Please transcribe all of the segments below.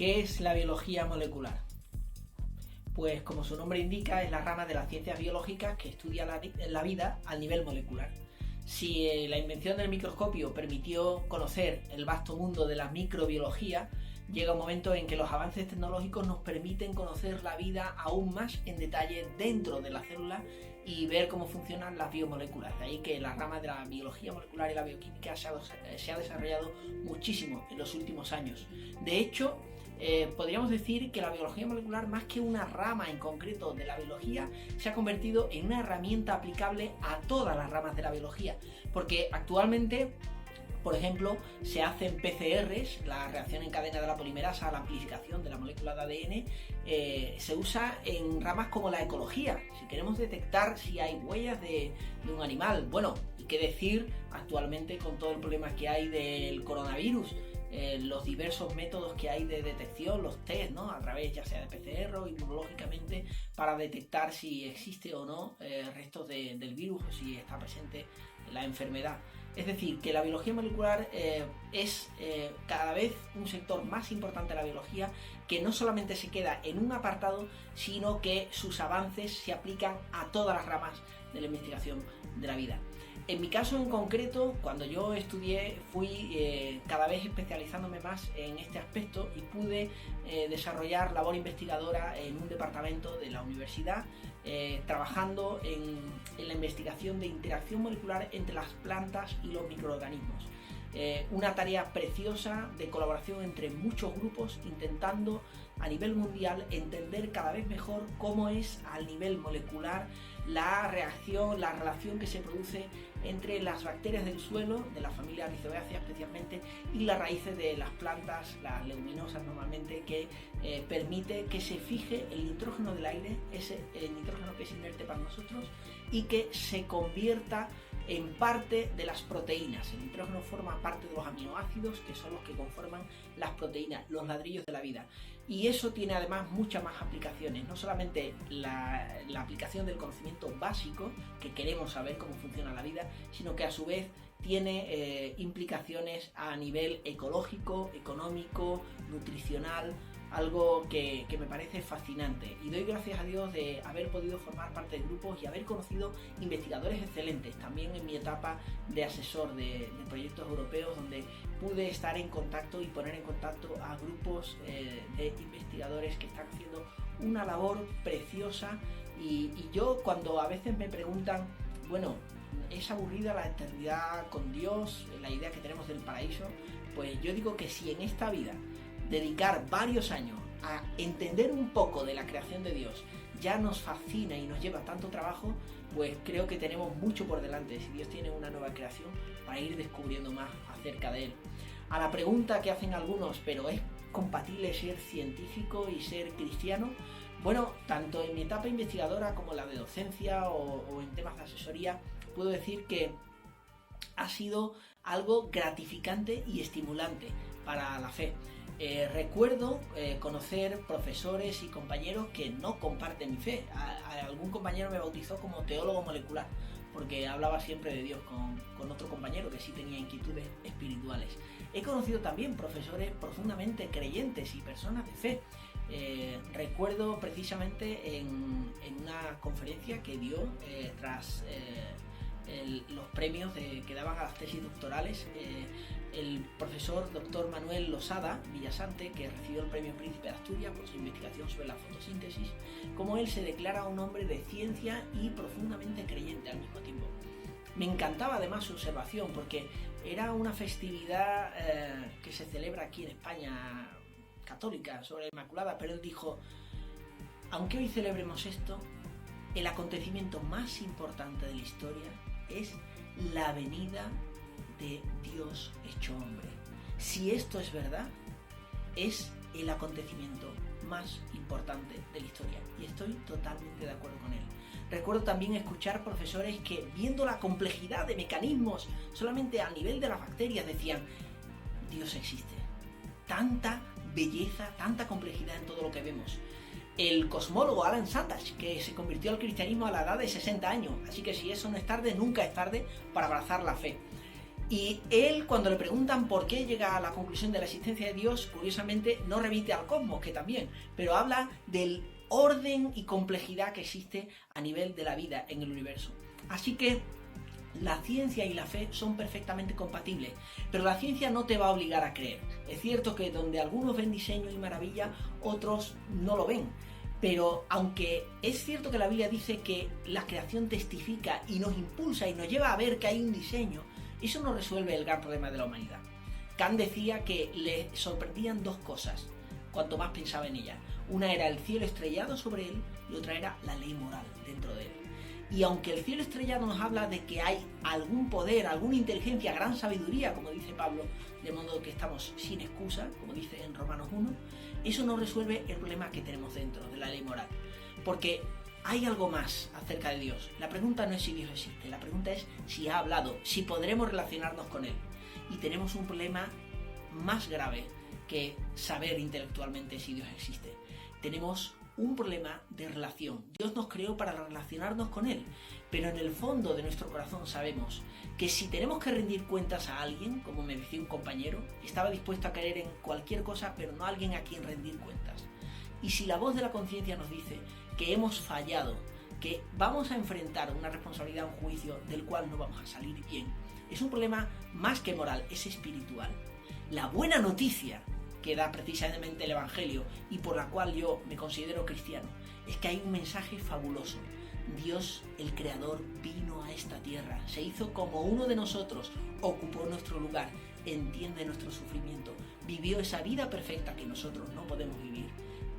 ¿Qué es la biología molecular? Pues como su nombre indica, es la rama de las ciencias biológicas que estudia la vida al nivel molecular. Si la invención del microscopio permitió conocer el vasto mundo de la microbiología, llega un momento en que los avances tecnológicos nos permiten conocer la vida aún más en detalle dentro de la célula y ver cómo funcionan las biomoléculas. De ahí que la rama de la biología molecular y la bioquímica se ha desarrollado muchísimo en los últimos años. De hecho, podríamos decir que la biología molecular, más que una rama en concreto de la biología, se ha convertido en una herramienta aplicable a todas las ramas de la biología, porque actualmente, por ejemplo, se hacen PCRs, la reacción en cadena de la polimerasa, la amplificación de la molécula de ADN, se usa en ramas como la ecología. Si queremos detectar si hay huellas de un animal, bueno, y qué decir actualmente con todo el problema que hay del coronavirus, los diversos métodos que hay de detección, los test, ¿no? A través ya sea de PCR o inmunológicamente, para detectar si existe o no restos del virus o si está presente la enfermedad. Es decir, que la biología molecular es cada vez un sector más importante de la biología, que no solamente se queda en un apartado, sino que sus avances se aplican a todas las ramas de la investigación de la vida. En mi caso en concreto, cuando yo estudié, fui cada vez especializándome más en este aspecto y pude desarrollar labor investigadora en un departamento de la universidad, trabajando en la investigación de interacción molecular entre las plantas y los microorganismos. Una tarea preciosa de colaboración entre muchos grupos, intentando a nivel mundial entender cada vez mejor cómo es a nivel molecular la reacción, la relación que se produce entre las bacterias del suelo, de la familia Rhizobiaceae especialmente, y las raíces de las plantas, las leguminosas normalmente, que permite que se fije el nitrógeno del aire, el nitrógeno que es inerte para nosotros, y que se convierta en parte de las proteínas. El nitrógeno forma parte de los aminoácidos, que son los que conforman las proteínas, los ladrillos de la vida. Y eso tiene además muchas más aplicaciones, no solamente la aplicación del conocimiento básico, que queremos saber cómo funciona la vida, sino que a su vez tiene implicaciones a nivel ecológico, económico, nutricional, algo que me parece fascinante, y doy gracias a Dios de haber podido formar parte de grupos y haber conocido investigadores excelentes, también en mi etapa de asesor de proyectos europeos, donde pude estar en contacto y poner en contacto a grupos de investigadores que están haciendo una labor preciosa. Y yo, cuando a veces me preguntan, bueno, ¿es aburrida la eternidad con Dios, la idea que tenemos del paraíso? Pues yo digo que si en esta vida dedicar varios años a entender un poco de la creación de Dios ya nos fascina y nos lleva tanto trabajo, pues creo que tenemos mucho por delante si Dios tiene una nueva creación para ir descubriendo más acerca de Él. A la pregunta que hacen algunos, ¿pero es compatible ser científico y ser cristiano? Bueno, tanto en mi etapa investigadora como la de docencia o en temas de asesoría, puedo decir que ha sido algo gratificante y estimulante para la fe. Recuerdo conocer profesores y compañeros que no comparten mi fe. Algún compañero me bautizó como teólogo molecular, porque hablaba siempre de Dios con otro compañero que sí tenía inquietudes espirituales. He conocido también profesores profundamente creyentes y personas de fe. Recuerdo precisamente en una conferencia que dio tras los premios que daban a las tesis doctorales, el profesor Dr. Manuel Losada Villasante, que recibió el premio Príncipe de Asturias por su investigación sobre la fotosíntesis, como él se declara un hombre de ciencia y profundamente creyente al mismo tiempo. Me encantaba además su observación, porque era una festividad que se celebra aquí en España, católica, sobre la Inmaculada, pero él dijo: aunque hoy celebremos esto, el acontecimiento más importante de la historia es la venida de Dios hecho hombre. Si esto es verdad, es el acontecimiento más importante de la historia, y estoy totalmente de acuerdo con él. Recuerdo también escuchar profesores que, viendo la complejidad de mecanismos solamente a nivel de las bacterias, decían: Dios existe. Tanta belleza, tanta complejidad en todo lo que vemos. El cosmólogo Alan Sandage, que se convirtió al cristianismo a la edad de 60 años, así que si eso no es tarde, nunca es tarde para abrazar la fe. Y él, cuando le preguntan por qué llega a la conclusión de la existencia de Dios, curiosamente no remite al cosmos, que también, pero habla del orden y complejidad que existe a nivel de la vida en el universo. Así que la ciencia y la fe son perfectamente compatibles, pero la ciencia no te va a obligar a creer. Es cierto que donde algunos ven diseño y maravilla, otros no lo ven. Pero aunque es cierto que la Biblia dice que la creación testifica y nos impulsa y nos lleva a ver que hay un diseño, eso no resuelve el gran problema de la humanidad. Kant decía que le sorprendían dos cosas cuanto más pensaba en ellas. Una era el cielo estrellado sobre él y otra era la ley moral dentro de él. Y aunque el cielo estrellado nos habla de que hay algún poder, alguna inteligencia, gran sabiduría, como dice Pablo, de modo que estamos sin excusa, como dice en Romanos 1, eso no resuelve el problema que tenemos dentro de la ley moral. Porque hay algo más acerca de Dios. La pregunta no es si Dios existe, la pregunta es si ha hablado, si podremos relacionarnos con Él. Y tenemos un problema más grave que saber intelectualmente si Dios existe. Tenemos un problema de relación. Dios nos creó para relacionarnos con Él, pero en el fondo de nuestro corazón sabemos que si tenemos que rendir cuentas a alguien, como me decía un compañero, estaba dispuesto a creer en cualquier cosa, pero no a alguien a quien rendir cuentas. Y si la voz de la conciencia nos dice que hemos fallado, que vamos a enfrentar una responsabilidad, un juicio del cual no vamos a salir bien, es un problema más que moral, es espiritual. La buena noticia que da precisamente el Evangelio y por la cual yo me considero cristiano, es que hay un mensaje fabuloso. Dios, el Creador, vino a esta tierra, se hizo como uno de nosotros, ocupó nuestro lugar, entiende nuestro sufrimiento, vivió esa vida perfecta que nosotros no podemos vivir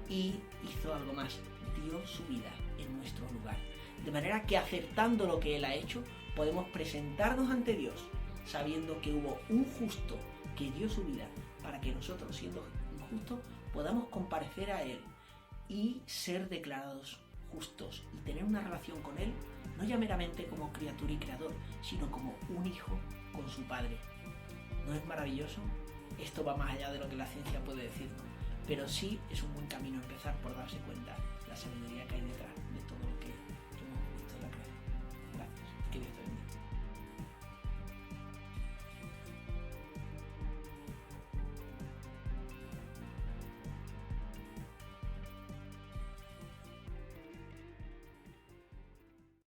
y hizo algo más, dio su vida en nuestro lugar. De manera que aceptando lo que Él ha hecho, podemos presentarnos ante Dios, sabiendo que hubo un justo que dio su vida para que nosotros, siendo justos, podamos comparecer a Él y ser declarados justos y tener una relación con Él, no ya meramente como criatura y creador, sino como un hijo con su padre. ¿No es maravilloso? Esto va más allá de lo que la ciencia puede decirnos, pero sí es un buen camino empezar por darse cuenta la sabiduría que hay detrás de todo lo que hemos visto en la creación. Gracias. Que Dios te bendiga.